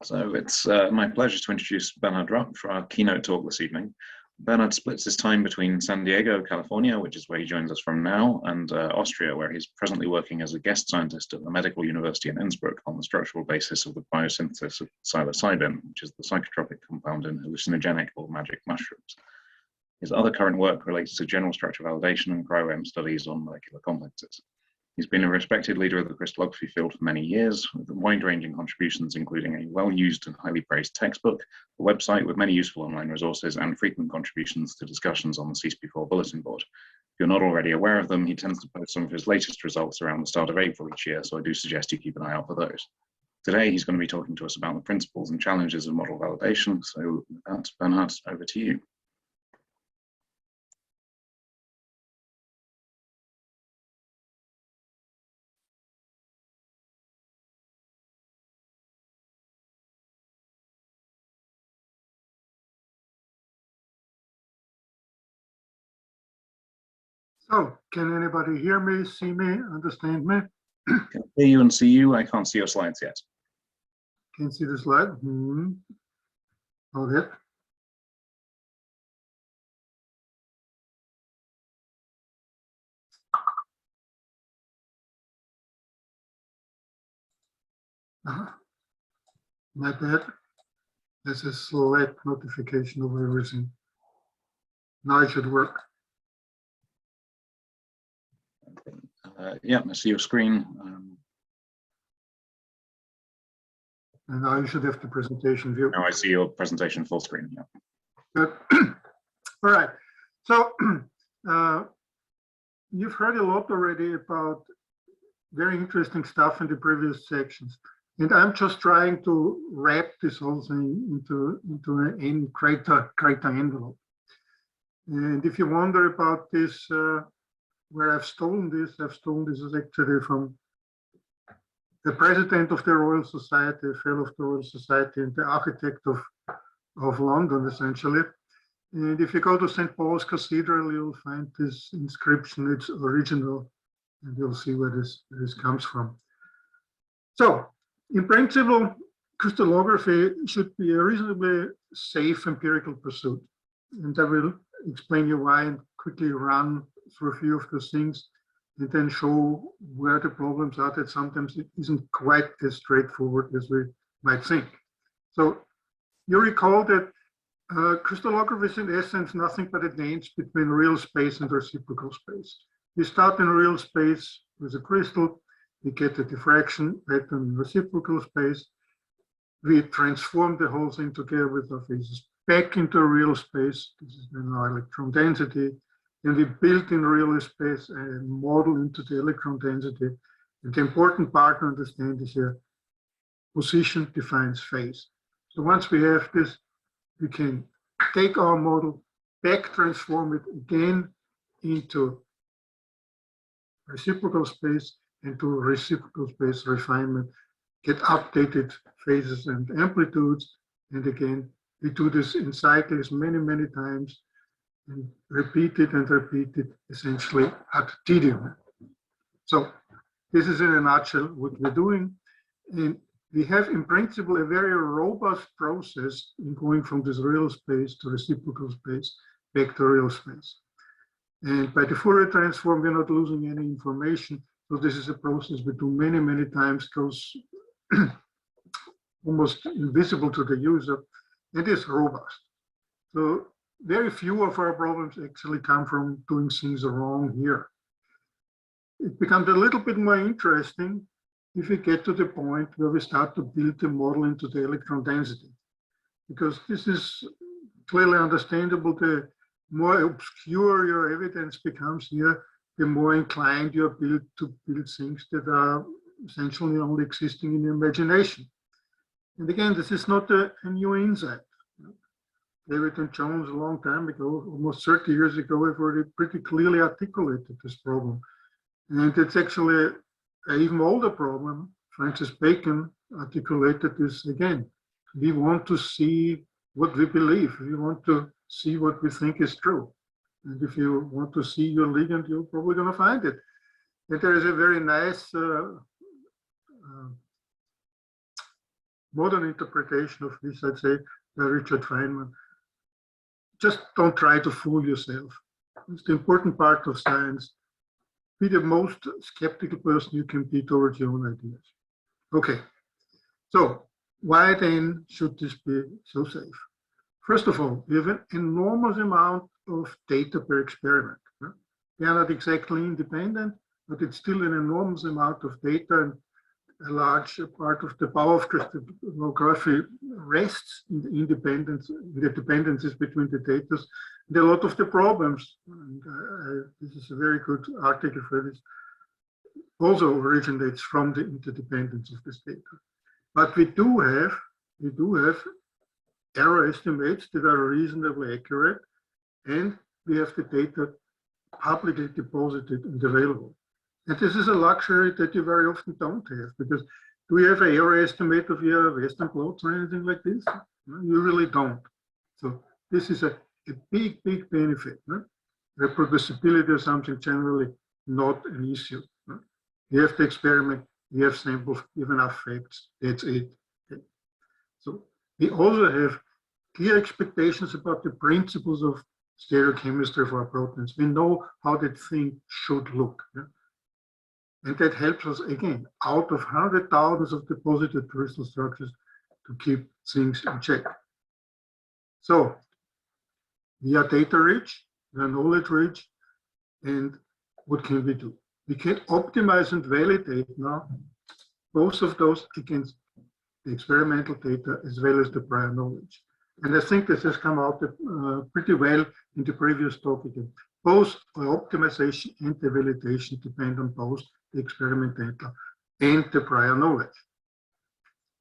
So it's my pleasure to introduce Bernhard Rupp for our keynote talk this evening. Bernhard splits his time between San Diego, California, which is where he joins us from now, and Austria, where he's presently working as a guest scientist at the Medical University in Innsbruck on the structural basis of the biosynthesis of psilocybin, which is the psychotropic compound in hallucinogenic or magic mushrooms. His other current work relates to general structure validation and cryoEM studies on molecular complexes. He's been a respected leader of the crystallography field for many years, with wide-ranging contributions, including a well-used and highly praised textbook, a website with many useful online resources, and frequent contributions to discussions on the CISP4 bulletin board. If you're not already aware of them, he tends to post some of his latest results around the start of April each year, so I do suggest you keep an eye out for those. Today, he's going to be talking to us about the principles and challenges of model validation. So with that, Bernhard, over to you. So, can anybody hear me, see me, understand me? I can hear you and see you. I can't see your slides yet. Can't see the slide. Hold it. My bad. There's a slight notification of everything. Now it should work. Yeah, I see your screen. And now you should have the presentation view. Now I see your presentation full screen. Yeah. Good. All right. So you've heard a lot already about very interesting stuff in the previous sections. And I'm just trying to wrap this whole thing into an greater envelope. And if you wonder about this, where I've stolen this is actually from the president of the Royal Society, a fellow of the Royal Society, and the architect of London, essentially. And if you go to St. Paul's Cathedral, you'll find this inscription. It's original, and you'll see where this comes from. So, in principle, crystallography should be a reasonably safe empirical pursuit. And I will explain you why and quickly run through a few of those things and then show where the problems are that sometimes it isn't quite as straightforward as we might think. So you recall that crystallography is in essence nothing but a dance between real space and reciprocal space. We start in real space with a crystal, we get a diffraction pattern in reciprocal space, we transform the whole thing together with our phases back into real space. This is then our electron density. Then we build in real space a model into the electron density. And the important part to understand is here, position defines phase. So once we have this, we can take our model, back transform it again into reciprocal space, and to reciprocal space refinement, get updated phases and amplitudes. And again, we do this in cycles many times, and repeat it essentially ad tedium. So this is in a nutshell what we're doing. And we have in principle a very robust process in going from this real space to reciprocal space back to real space. And by the Fourier transform, we're not losing any information. So this is a process we do many times, goes almost invisible to the user. It is robust. So very few of our problems actually come from doing things wrong here. It becomes a little bit more interesting if we get to the point where we start to build the model into the electron density. Because this is clearly understandable. The more obscure your evidence becomes here, the more inclined you are to build things that are essentially only existing in your imagination. And again, this is not a new insight. David and Jones, a long time ago, almost 30 years ago, have already pretty clearly articulated this problem. And it's actually an even older problem. Francis Bacon articulated this again. We want to see what we believe. We want to see what we think is true. And if you want to see your ligand, you're probably going to find it. And there is a very nice modern interpretation of this, I'd say, by Richard Feynman. Just don't try to fool yourself. It's the important part of science. Be the most skeptical person you can be towards your own ideas. Okay, so why then should this be so safe? First of all, we have an enormous amount of data per experiment. They are not exactly independent, but it's still an enormous amount of data, and a large part of the power of crystallography rests in the independence, the dependencies between the data. And a lot of the problems, and this is a very good article for this, also originates from the interdependence of this data. But we do have error estimates that are reasonably accurate, and we have the data publicly deposited and available. And this is a luxury that you very often don't have, because do we have an error estimate of your Western plots or anything like this? No, you really don't. So this is a big, big benefit. No? Reproducibility or something generally not an issue. No? You have the experiment, you have samples, you have enough facts, that's it. Okay. So we also have clear expectations about the principles of stereochemistry for our proteins. We know how that thing should look. Yeah? And that helps us, again, out of 100,000 of deposited crystal structures to keep things in check. So we are data rich, we are knowledge rich, and what can we do? We can optimize and validate now both of those against the experimental data as well as the prior knowledge. And I think this has come out pretty well in the previous talk again. Both the optimization and the validation depend on both the experimental and the prior knowledge.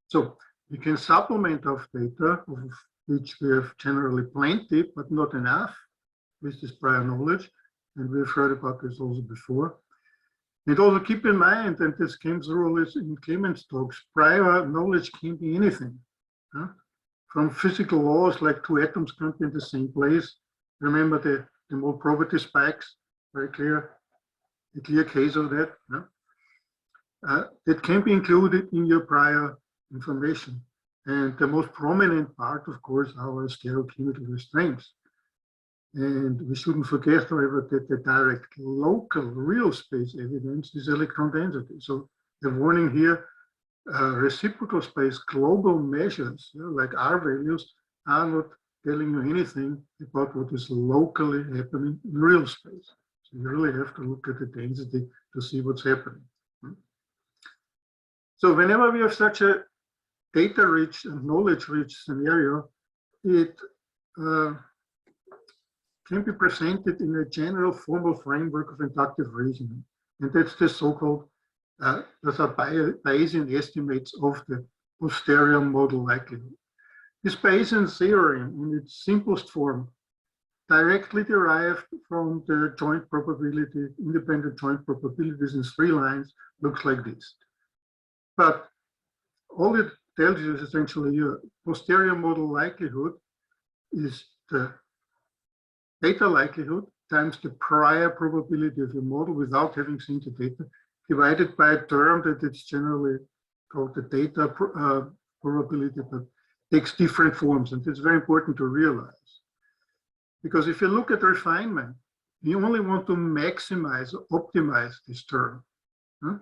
So we can supplement our data, of which we have generally plenty, but not enough, with this prior knowledge. And we've heard about this also before. And also keep in mind, and this came through in Clement's talks, prior knowledge can be anything. Huh? From physical laws, like two atoms can't be in the same place. Remember the mole probability spikes, very clear, a clear case of that. Huh? That can be included in your prior information. And the most prominent part, of course, are our stereochemical restraints. And we shouldn't forget, however, that the direct local real space evidence is electron density. So the warning here, reciprocal space global measures, like R values, are not telling you anything about what is locally happening in real space. So you really have to look at the density to see what's happening. So whenever we have such a data-rich and knowledge-rich scenario, it can be presented in a general formal framework of inductive reasoning. And that's the so-called, those are Bayesian estimates of the posterior model likelihood. This Bayesian theorem, in its simplest form, directly derived from the joint probability, independent joint probabilities in 3 lines, looks like this. But all it tells you is essentially your posterior model likelihood is the data likelihood times the prior probability of your model without having seen the data, divided by a term that it's generally called the data probability, but takes different forms. And it's very important to realize. Because if you look at refinement, you only want to maximize or optimize this term. Huh?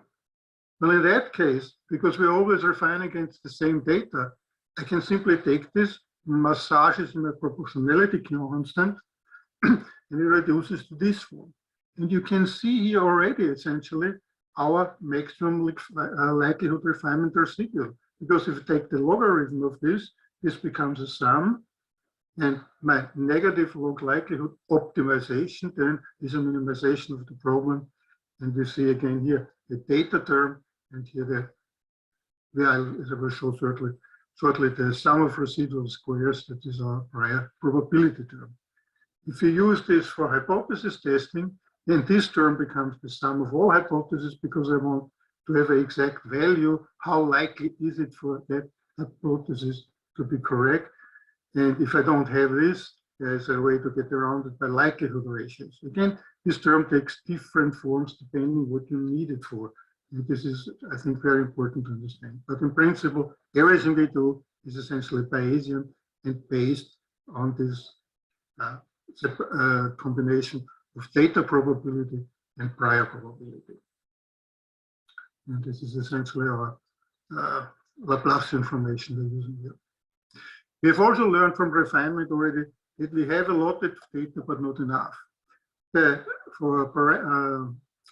Well, in that case, because we always refine against the same data, I can simply take this, massage it in a proportionality constant, and it reduces to this form. And you can see here already, essentially, our maximum likelihood refinement residual. Because if you take the logarithm of this, this becomes a sum, and my negative log likelihood optimization then is a minimization of the problem. And we see again here the data term, and here as I will show shortly, the sum of residual squares, that is our prior probability term. If you use this for hypothesis testing, then this term becomes the sum of all hypotheses, because I want to have an exact value. How likely is it for that hypothesis to be correct? And if I don't have this, there's a way to get around it by likelihood ratios. Again, this term takes different forms depending what you need it for. And this is, I think, very important to understand. But in principle, everything we do is essentially Bayesian and based on this combination of data probability and prior probability. And this is essentially our Laplace information we're using here. We've also learned from refinement already that we have a lot of data, but not enough. For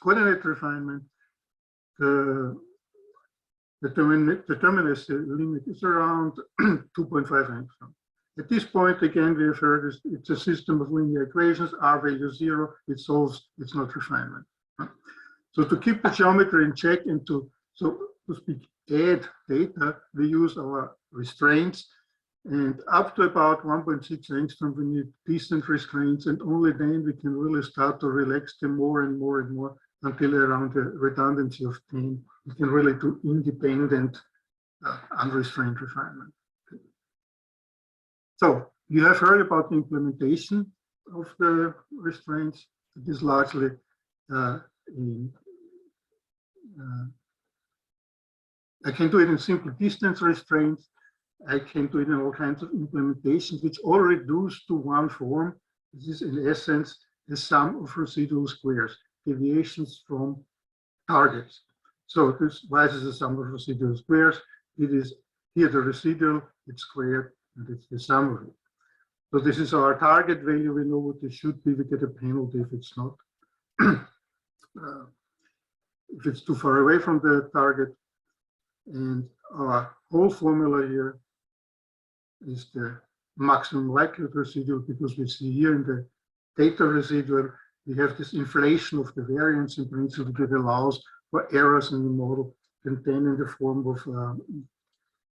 coordinate refinement, the deterministic limit is around 2.5 angstrom. At this point, again, we have heard it's a system of linear equations, R value 0, it solves, it's not refinement. So to keep the geometry in check and to speak, add data, we use our restraints, and up to about 1.6 angstrom, we need decent restraints, and only then we can really start to relax them more and more and more until around the redundancy of 10. We can really do independent, unrestrained refinement. So you have heard about the implementation of the restraints. It is largely I can do it in simple distance restraints. I can do it in all kinds of implementations, which all reduce to one form. This is in essence the sum of residual squares, deviations from targets. So this, why is this the sum of residual squares? It is here the residual, it's squared, and it's the sum of it. So this is our target value. We know what it should be. We get a penalty if it's not. If it's too far away from the target. And our whole formula here is the maximum likelihood residual, because we see here in the data residual, we have this inflation of the variance in principle that allows for errors in the model, and then in the form of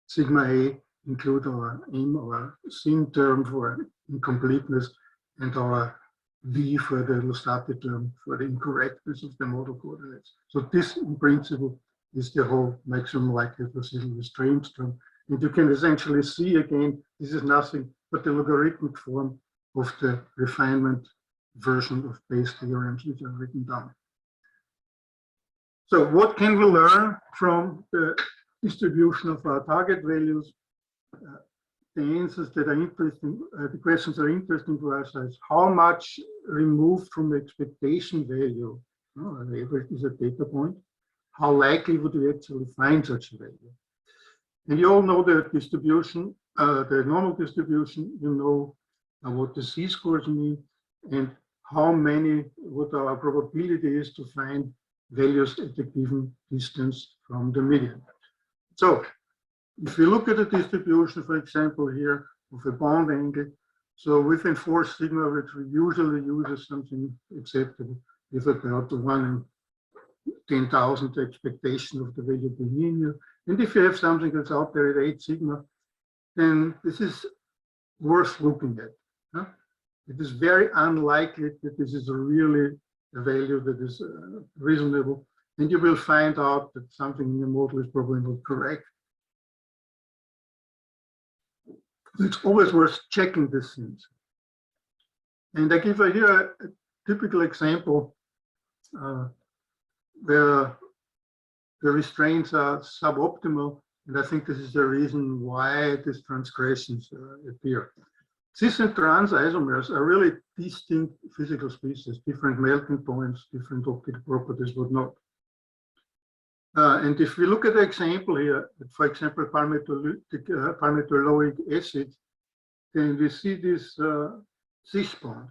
sigma A, include our M, our sin term for incompleteness, and our V for the Losati term for the incorrectness of the model coordinates. So this, in principle, is the whole maximum likelihood residual restraint term. And you can essentially see again, this is nothing but the logarithmic form of the refinement version of Bayes theorems, which are written down. So what can we learn from the distribution of our target values? The answers that are interesting, the questions that are interesting to us is how much removed from the expectation value is a data point? How likely would we actually find such a value? And you all know the distribution, the normal distribution, you know what the z-scores mean, and how many, what our probability is to find values at a given distance from the median. So if we look at the distribution, for example, here of a bond angle, so within 4 sigma, which we usually use as something acceptable, with about 1 in 10,000 expectation of the value being linear. And if you have something that's out there at 8 sigma, then this is worth looking at. Huh? It is very unlikely that this is really a value that is reasonable. And you will find out that something in the model is probably not correct. It's always worth checking these things. And I give here a typical example where the restraints are suboptimal, and I think this is the reason why these transgressions appear. Cis and trans isomers are really distinct physical species, different melting points, different optical properties, whatnot. And if we look at the example here, for example, palmitoyloic acid, then we see this cis bond.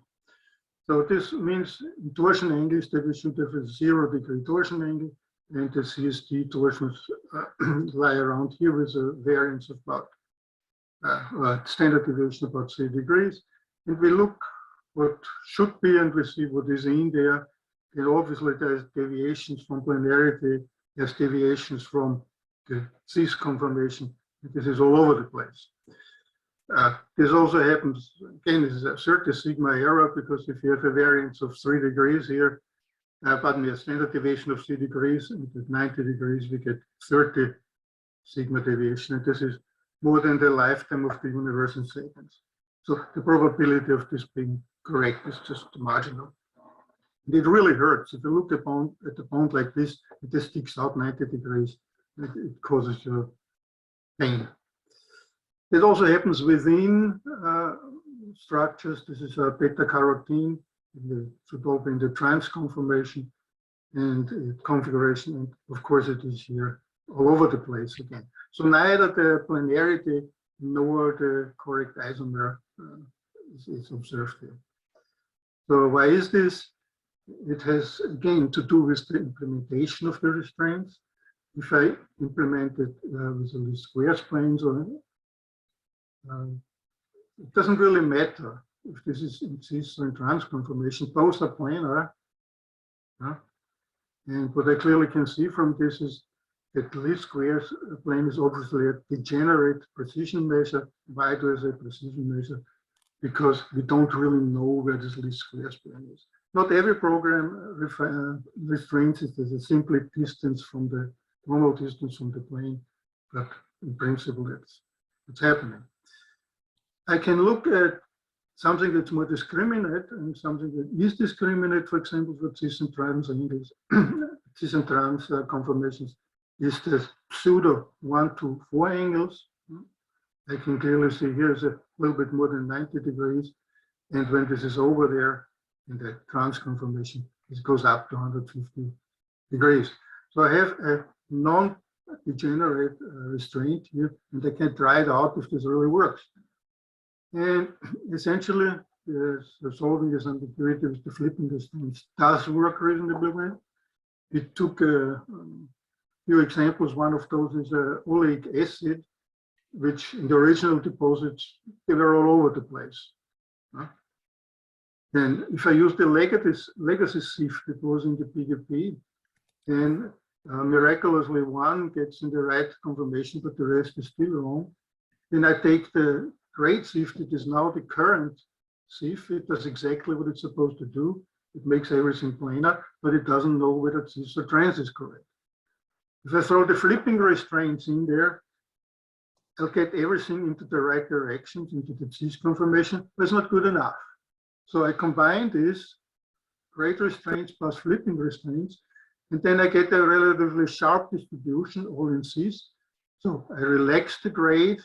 So this means torsion angles that we should have a 0-degree torsion angle, and the CST torsions lie around here with a variance of about standard deviation about 3 degrees. And we look what should be, and we see what is in there. And obviously there's deviations from planarity, there's deviations from the cis conformation. This is all over the place. This also happens, again, this is a 30 sigma error, because if you have a variance of 3 degrees here, a standard deviation of 3 degrees, and at 90 degrees, we get 30 sigma deviation. And this is more than the lifetime of the universe in seconds. So the probability of this being correct is just marginal. It really hurts. If you look at the bone like this, it just sticks out 90 degrees. It causes you pain. It also happens within structures. This is a beta-carotene. It should all be in the trans conformation and configuration. And of course, it is here all over the place again. So neither the planarity nor the correct isomer is observed here. So why is this? It has, again, to do with the implementation of the restraints. If I implement it with the least squares planes, or it doesn't really matter if this is in cis or in trans conformation. Both are planar. And what I clearly can see from this is that the least squares plane is obviously a degenerate precision measure. Why do I say precision measure? Because we don't really know where this least squares plane is. Not every program restrains it as a simply distance from the normal distance from the plane, but in principle, it's happening. I can look at something that's more discriminate and something that is discriminate, for example, for cis and trans angles, cis and trans conformations, is the pseudo 1 to 4 angles. I can clearly see here's a little bit more than 90 degrees. And when this is over there in the trans conformation, it goes up to 150 degrees. So I have a non-degenerate restraint here, and I can try it out if this really works. And essentially, solving this ambiguity with the flipping restraints does work reasonably well. It took a few examples. One of those is oleic acid, which in the original deposits, they were all over the place. And if I use the legacy sieve that was in the PGP, then miraculously one gets in the right conformation, but the rest is still wrong. Then I take the great sieve that is now the current sieve. It does exactly what it's supposed to do. It makes everything planar, but it doesn't know whether cis or trans is correct. If I throw the flipping restraints in there, I'll get everything into the right directions, into the cis conformation, but it's not good enough. So I combine this great restraints plus flipping restraints, and then I get a relatively sharp distribution all in cis. So I relax the grade,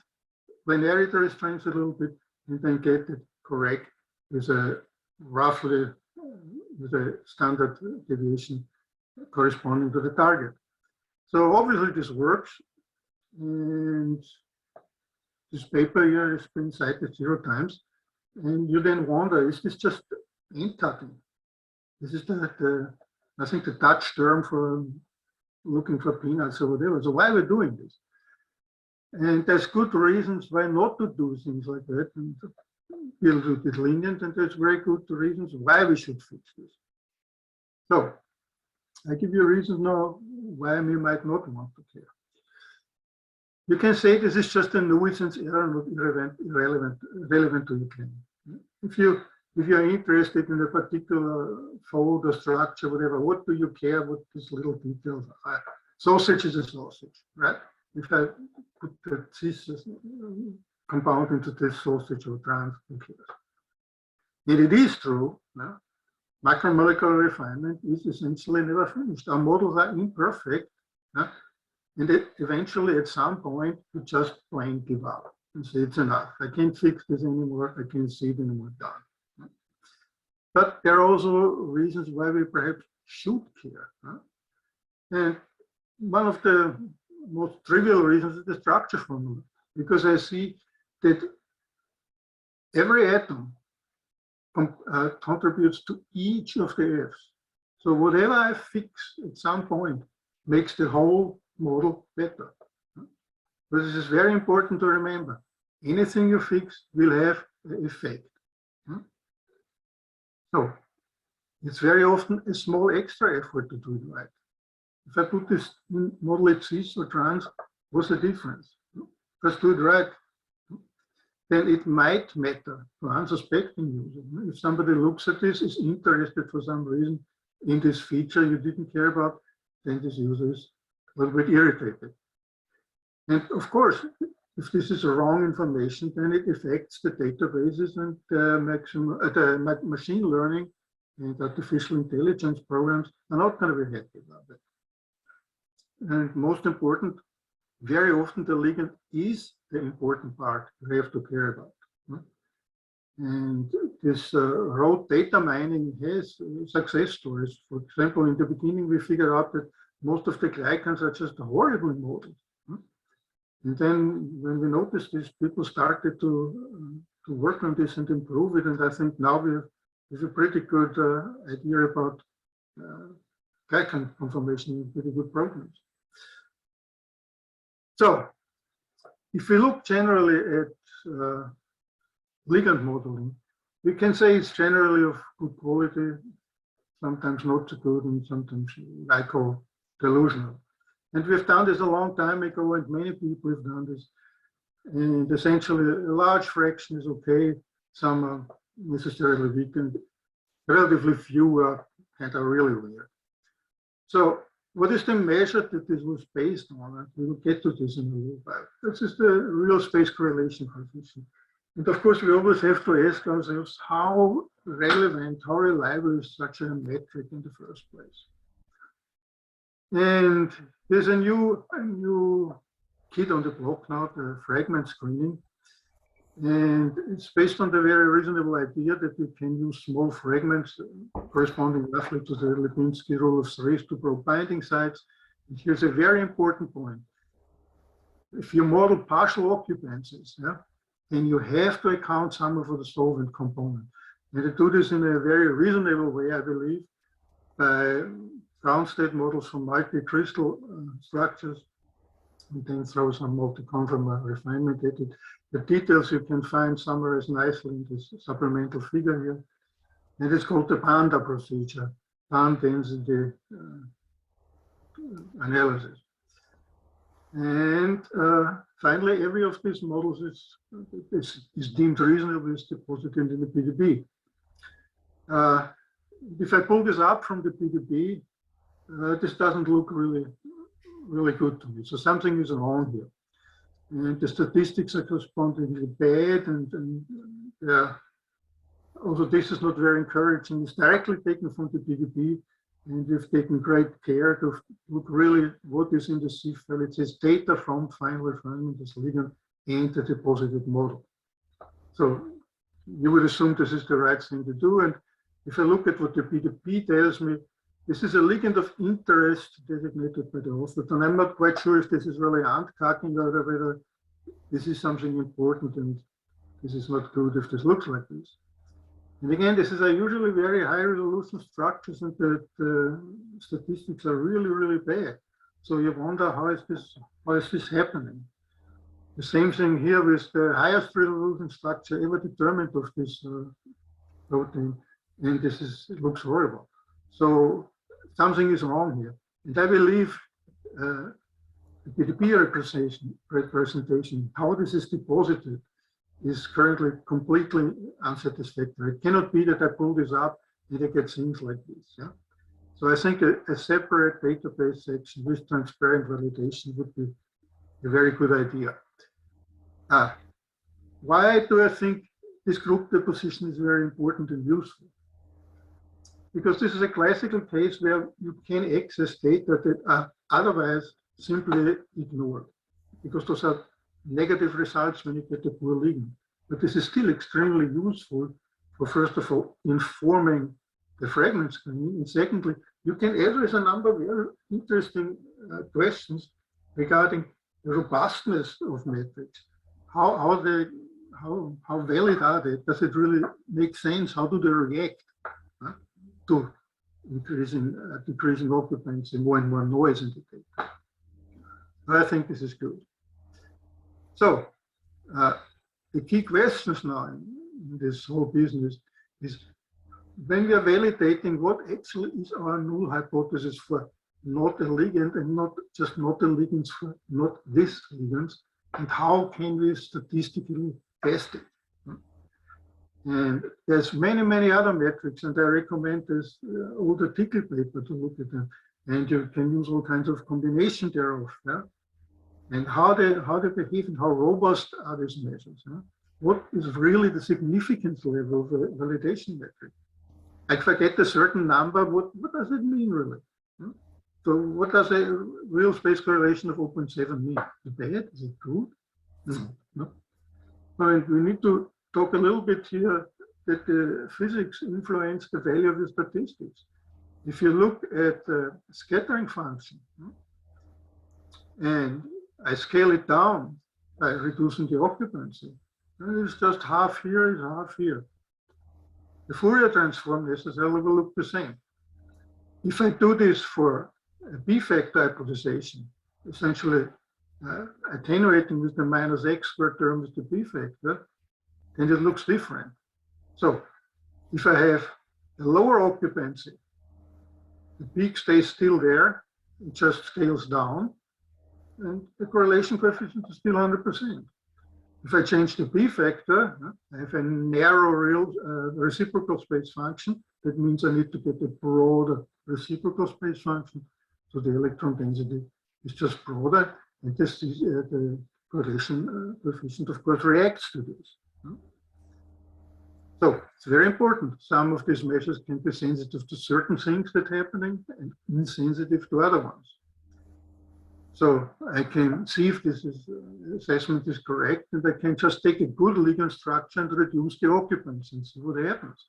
planarity restraints a little bit, and then get it correct with a roughly with a standard deviation corresponding to the target. So obviously this works, and this paper here has been cited 0 times. And you then wonder, is this just end cutting? This is I think the Dutch term for looking for peanuts or whatever. So why are we doing this? And there's good reasons why not to do things like that and build a bit lenient, and there's very good reasons why we should fix this. So I give you reasons now why we might not want to care. You can say this is just a nuisance error, not relevant to your claim. If you're interested in a particular fold or structure, whatever, what do you care what these little details are? Sausage is a sausage, right? If I put the cis compound into this sausage or trans, who cares? And it is true, no? Macromolecular refinement is essentially never finished. Our models are imperfect, no? And eventually, at some point, you just plain give up and say it's enough. I can't fix this anymore. I can't see it anymore. Done. But there are also reasons why we perhaps should care. And one of the most trivial reasons is the structure formula, because I see that every atom contributes to each of the F's. So whatever I fix at some point makes the whole model better. But this is very important to remember. Anything you fix will have an effect. So it's very often a small extra effort to do it right. If I put this model at cis or trans, what's the difference? Just do it right. Then it might matter to unsuspecting user. If somebody looks at this, is interested for some reason in this feature you didn't care about, then this user is a little bit irritated. And of course, if this is wrong information, then it affects the databases and the machine learning and artificial intelligence programs are not going to be happy about it. And most important, very often the ligand is the important part you have to care about. And this rote data mining has success stories. For example, in the beginning, we figured out that most of the glycans are just horribly modeled. And then when we noticed this, people started to work on this and improve it. And I think now we have a pretty good idea about glycan conformation and pretty good programs. So if we look generally at ligand modeling, we can say it's generally of good quality, sometimes not so good, and sometimes I call delusional. And we've done this a long time ago, and many people have done this. And essentially, a large fraction is okay. Some are necessarily weak, and relatively few are kind of really rare. So what is the measure that this was based on? And we will get to this in a little while. This is the real space correlation coefficient. And of course, we always have to ask ourselves how relevant, how reliable is such a metric in the first place? And there's a new kid on the block now, the fragment screening. And it's based on the very reasonable idea that you can use small fragments corresponding roughly to the Lipinski rule of threes to probe binding sites. And here's a very important point. If you model partial occupancies, then you have to account somehow for the solvent component. And to do this in a very reasonable way, I believe, by ground state models from multi-crystal structures, and then throw some multi-conformal refinement at it. The details you can find summarized nicely in this supplemental figure here. And it's called the Panda procedure, band density analysis. And finally, every of these models is deemed reasonable, is deposited in the PDB. If I pull this up from the PDB, this doesn't look really good to me. So something is wrong here. And the statistics are correspondingly bad, and also this is not very encouraging. It's directly taken from the PDB, and we've taken great care to look really what is in the C file. It says data from final refinement as ligand and the deposited model. So you would assume this is the right thing to do. And if I look at what the PDB tells me, this is a ligand of interest designated by the author, and I'm not quite sure if this is really ant-cacking or whether this is something important and this is not good if this looks like this. And again, this is a usually very high resolution structures, and the statistics are really, really bad. So you wonder how is this happening? The same thing here with the highest resolution structure ever determined of this protein, and it looks horrible. So something is wrong here. And I believe the PDB representation, how this is deposited, is currently completely unsatisfactory. It cannot be that I pull this up and I get things like this. So I think a separate database section with transparent validation would be a very good idea. Why do I think this group deposition is very important and useful? Because this is a classical case where you can access data that are otherwise simply ignored, because those are negative results when you get a poor ligand. But this is still extremely useful for, first of all, informing the fragment screening, and secondly, you can address a number of very interesting questions regarding the robustness of metrics. How valid are they? Does it really make sense? How do they react to decreasing occupancy, more and more noise in the data? I think this is good. So the key questions now in this whole business is, when we are validating what actually is our null hypothesis for not a ligand, and not just not the ligands for not this ligands, and how can we statistically test it? And there's many other metrics, and I recommend this older Tickle paper to look at them. And you can use all kinds of combination thereof. And how they behave and how robust are these measures. What is really the significance level of a validation metric? if I get a certain number, what does it mean really? So what does a real space correlation of 0.7 mean? Is it bad? Is it good? No. I mean, we need to talk a little bit here that the physics influence the value of the statistics. If you look at the scattering function, and I scale it down by reducing the occupancy, and it's just half here, it's half here. The Fourier transform necessarily will look the same. If I do this for a b-factor hypothesization, essentially attenuating with the minus x squared term with the b-factor, then it looks different. So if I have a lower occupancy, the peak stays still there, it just scales down, and the correlation coefficient is still 100%. If I change the b-factor, I have a narrow real reciprocal space function. That means I need to get a broader reciprocal space function. So the electron density is just broader, and this is the correlation coefficient, of course, reacts to this. So it's very important. Some of these measures can be sensitive to certain things that are happening and insensitive to other ones. So I can see if this assessment is correct, and I can just take a good ligand structure and reduce the occupancy and see what happens.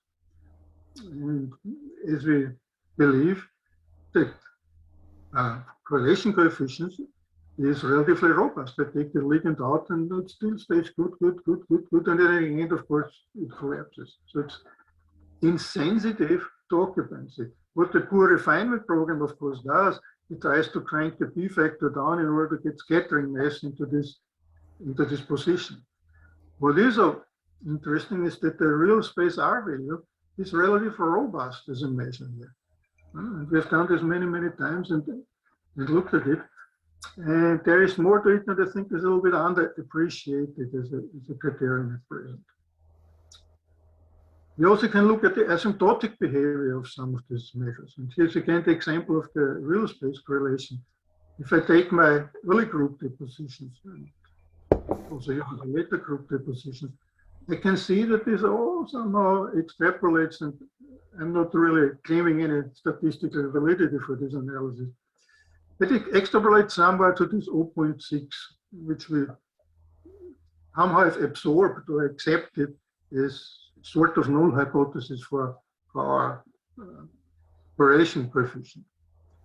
And as we believe that correlation coefficients is relatively robust. I take the ligand out and it still stays good, and then at the end, of course, it collapses. So it's insensitive to occupancy. What the poor refinement program, of course, does, it tries to crank the p-factor down in order to get scattering mass into this position. What is interesting is that the real space R value is relatively robust as a measure here. And we've done this many, many times and looked at it. And there is more to it, and I think is a little bit underappreciated as a criterion at present. We also can look at the asymptotic behavior of some of these measures. And here's again the example of the real space correlation. If I take my early group depositions, and also the later group depositions, I can see that this all somehow extrapolates, and I'm not really claiming any statistical validity for this analysis. But it extrapolates somewhere to this 0.6, which we somehow have absorbed or accepted as sort of null hypothesis for our correlation coefficient.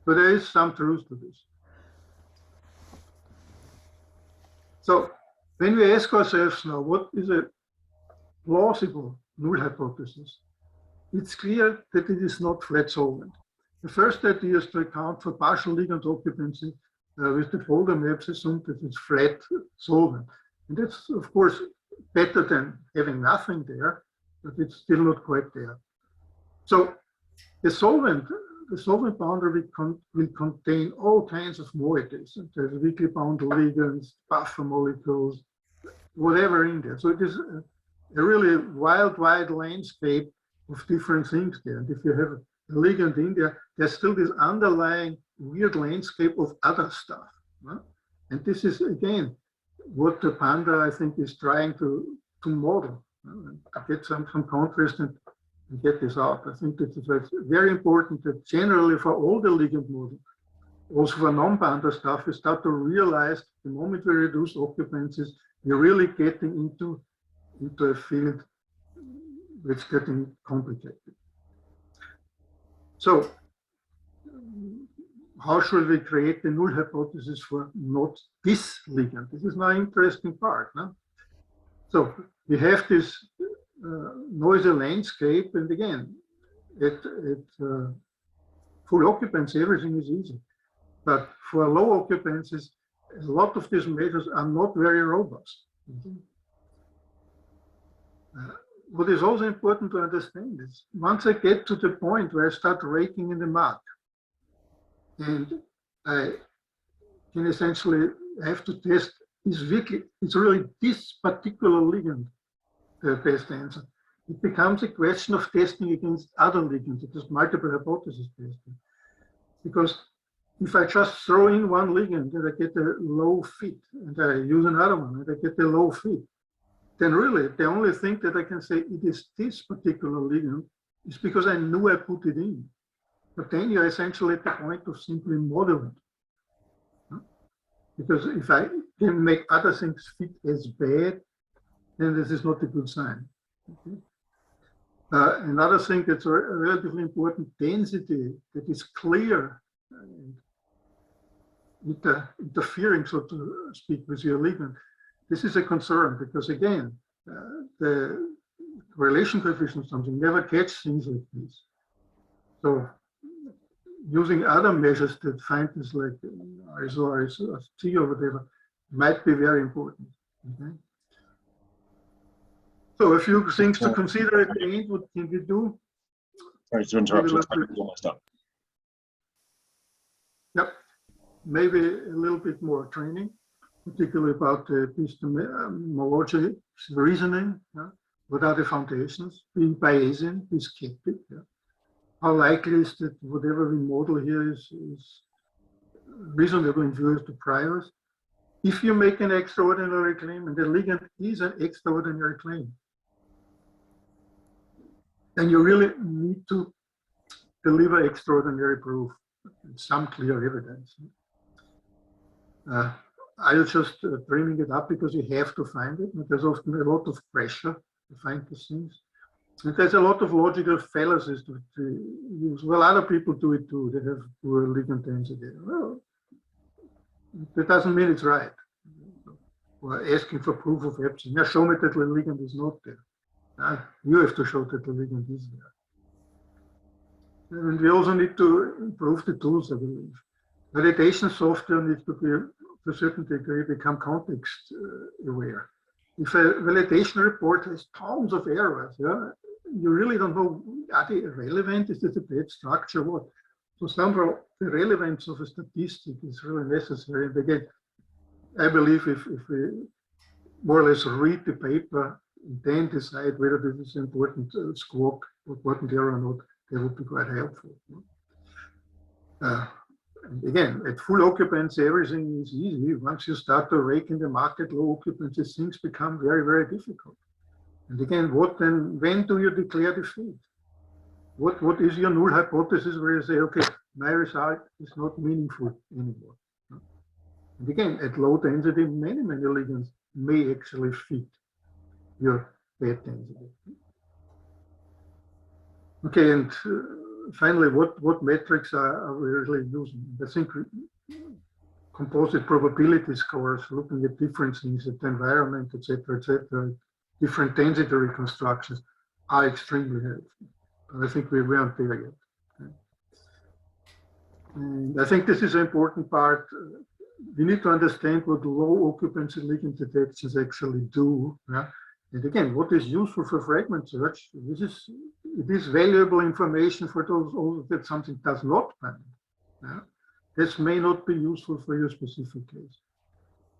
So there is some truth to this. So when we ask ourselves now, what is a plausible null hypothesis? It's clear that it is not flat solvent. The first idea is to account for partial ligand occupancy with the folder maps assumed that it's flat solvent. And that's, of course, better than having nothing there, but it's still not quite there. So the solvent boundary will contain all kinds of moieties. There's weakly bound ligands, buffer molecules, whatever in there. So it is a really wide landscape of different things there. And if you have a ligand in there, there's still this underlying weird landscape of other stuff. And this is, again, what the Panda, I think, is trying to model, to get some contrast and get this out. I think that it's very important that generally for all the ligand models, also for non-Panda stuff, we start to realize the moment we reduce occupancies, we're really getting into a field that's getting complicated. So how should we create the null hypothesis for not this ligand? This is now an interesting part. No? So we have this noisy landscape, and again, at full occupancy, everything is easy. But for low occupancies, a lot of these measures are not very robust. What is also important to understand is once I get to the point where I start raking in the mud, and I can essentially have to test is really this particular ligand the best answer. It becomes a question of testing against other ligands. It is multiple hypothesis testing. Because if I just throw in one ligand and I get a low fit, and I use another one and I get a low fit, then really the only thing that I can say it is this particular ligand It's because I knew I put it in. But then you're essentially at the point of simply modeling. Because if I can make other things fit as bad, then this is not a good sign. Okay? Another thing that's relatively important, density that is clear and interfering, so to speak, with your ligand. This is a concern because, again, the correlation coefficient something never catch things like this. So using other measures that find this like ISO, T or whatever might be very important. Okay? So a few things to consider at the end. What can we do? Sorry to interrupt. Your time is almost up. Yep. Maybe a little bit more training, particularly about epistemology, reasoning. Yeah? What are the foundations? Being Bayesian, be skeptic. Yeah? How likely is that whatever we model here is reasonable in view of the priors? If you make an extraordinary claim, and the ligand is an extraordinary claim, then you really need to deliver extraordinary proof, some clear evidence. I'll just bringing it up because you have to find it. There's often a lot of pressure to find these things. And there's a lot of logical fallacies to use. Well, other people do it too. They have poor ligand density. Well, that doesn't mean it's right. Or asking for proof of absence. Now show me that the ligand is not there. You have to show that the ligand is there. And we also need to improve the tools, I believe. Validation software needs to be, to a certain degree, become context aware. If a validation report has tons of errors, yeah, you really don't know, are they relevant? Is this a bad structure? What? So somehow the relevance of a statistic is really necessary. And again, I believe if we more or less read the paper and then decide whether this is important squawk or important error or not, that would be quite helpful. And again, at full occupancy, everything is easy. Once you start to rake in the market, low occupancy, things become very, very difficult. And again, when do you declare defeat? What is your null hypothesis where you say, okay, my result is not meaningful anymore? And again, at low density, many ligands may actually fit your bad density. Okay, and finally, what metrics are we really using? I think composite probability scores, looking at different things, at the environment, etc., different density reconstructions are extremely helpful. I think we aren't there yet. Okay. And I think this is an important part. We need to understand what low occupancy ligand detections actually do. Yeah? And again, what is useful for fragment search? It is valuable information for those also that something does not bind. Yeah? This may not be useful for your specific case.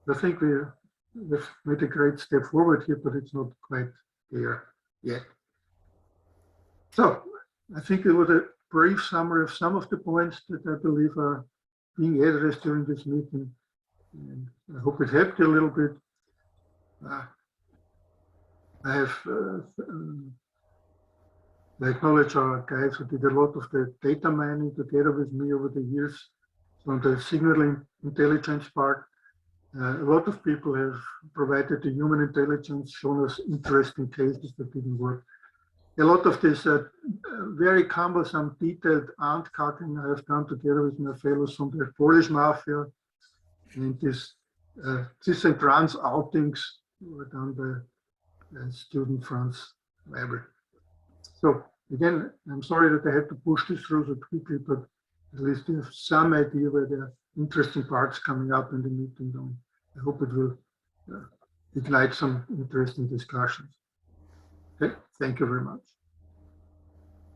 I think we've made a great step forward here, but it's not quite there yet. So I think it was a brief summary of some of the points that I believe are being addressed during this meeting. And I hope it helped you a little bit. I have I acknowledge our guys who did a lot of the data mining together with me over the years. So on the signaling intelligence part, a lot of people have provided the human intelligence, shown us interesting cases that didn't work. A lot of this very cumbersome, detailed ant cutting I have done together with my fellows from the Polish mafia, and this cis-trans outings were done by student Franz Weber. So again, I'm sorry that I had to push this through so quickly, but at least you have some idea where there are interesting parts coming up in the meeting. I hope it will ignite some interesting discussions. Okay, thank you very much.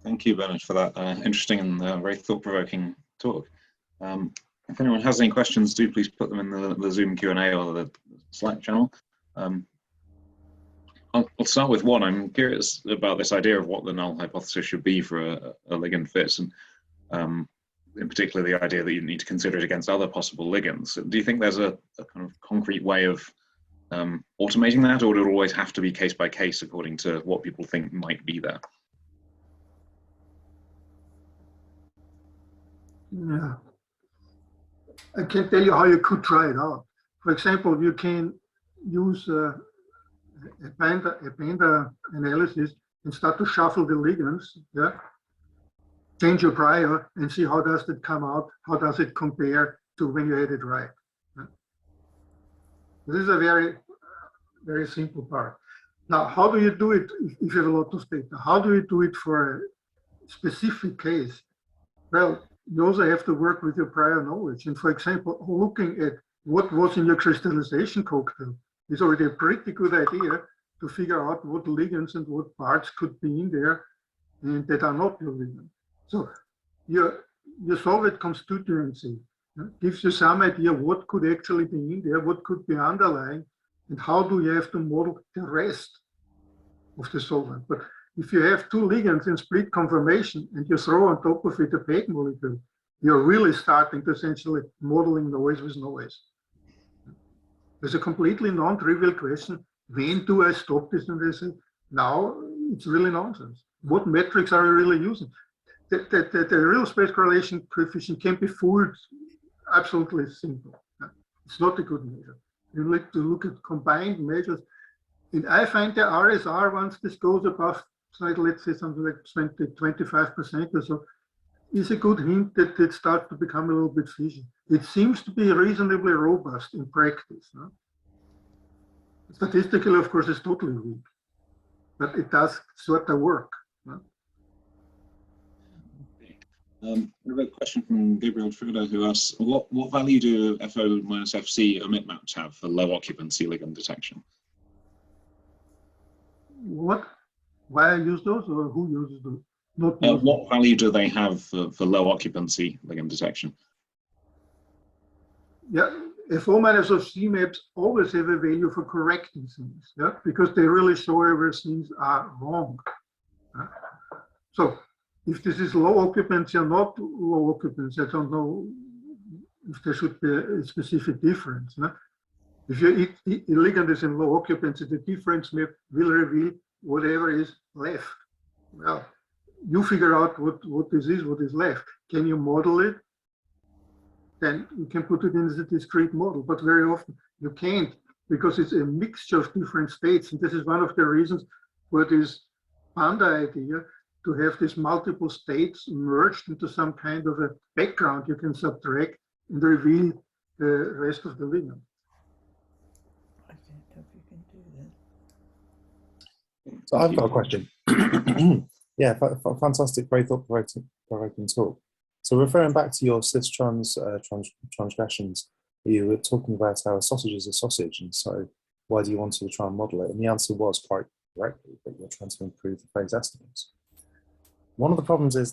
Thank you, Bernhard, for that interesting and very thought-provoking talk. If anyone has any questions, do please put them in the Zoom Q&A or the Slack channel. I'll start with one. I'm curious about this idea of what the null hypothesis should be for a ligand fit, and in particular the idea that you need to consider it against other possible ligands. Do you think there's a kind of concrete way of automating that, or would it always have to be case by case according to what people think might be there? Yeah. I can tell you how you could try it out. For example, you can use a panda analysis and start to shuffle the ligands, yeah? Change your prior and see how does it come out, how does it compare to when you had it right. Yeah? This is a very, very simple part. Now, how do you do it if you have a lot of data? How do you do it for a specific case? Well, you also have to work with your prior knowledge. And for example, looking at what was in your crystallization cocktail is already a pretty good idea to figure out what ligands and what parts could be in there and that are not your ligand. So your solid constituency gives you some idea what could actually be in there, what could be underlying, and how do you have to model the rest of the solvent. But if you have two ligands in split conformation and you throw on top of it a PEG molecule, you're really starting to essentially modeling noise with noise. There's a completely non-trivial question. When do I stop this? And they say, now it's really nonsense. What metrics are you really using? The real space correlation coefficient can be fooled absolutely simple. It's not a good measure. You need to look at combined measures. And I find the RSR, once this goes above, let's say something like 25% or so, is a good hint that it starts to become a little bit fishy. It seems to be reasonably robust in practice. No? Statistically, of course, it's totally weak, but it does sort of work. No? We have a question from Gabriel Trudeau who asks, what value do FO minus FC omit maps have for low occupancy ligand detection? What? Why I use those, or who uses those? What value do they have for low occupancy ligand detection? Yeah, FO minus FC maps always have a value for correcting things, yeah, because they really show where things are wrong. Yeah? So if this is low occupancy or not low occupancy, I don't know if there should be a specific difference. Yeah? If your ligand is in low occupancy, the difference map will reveal whatever is left. Well, you figure out what this is, what is left. Can you model it? Then you can put it in as a discrete model, but very often you can't because it's a mixture of different states. And this is one of the reasons for this panda idea to have these multiple states merged into some kind of a background you can subtract and reveal the rest of the ligand. I don't know if you can do that. So I've got a question. Yeah, fantastic, very thought-provoking talk. So referring back to your cis-trans transgressions, you were talking about how a sausage is a sausage, and so why do you want to try and model it? And the answer was quite correctly that you're trying to improve the phase estimates. One of the problems is that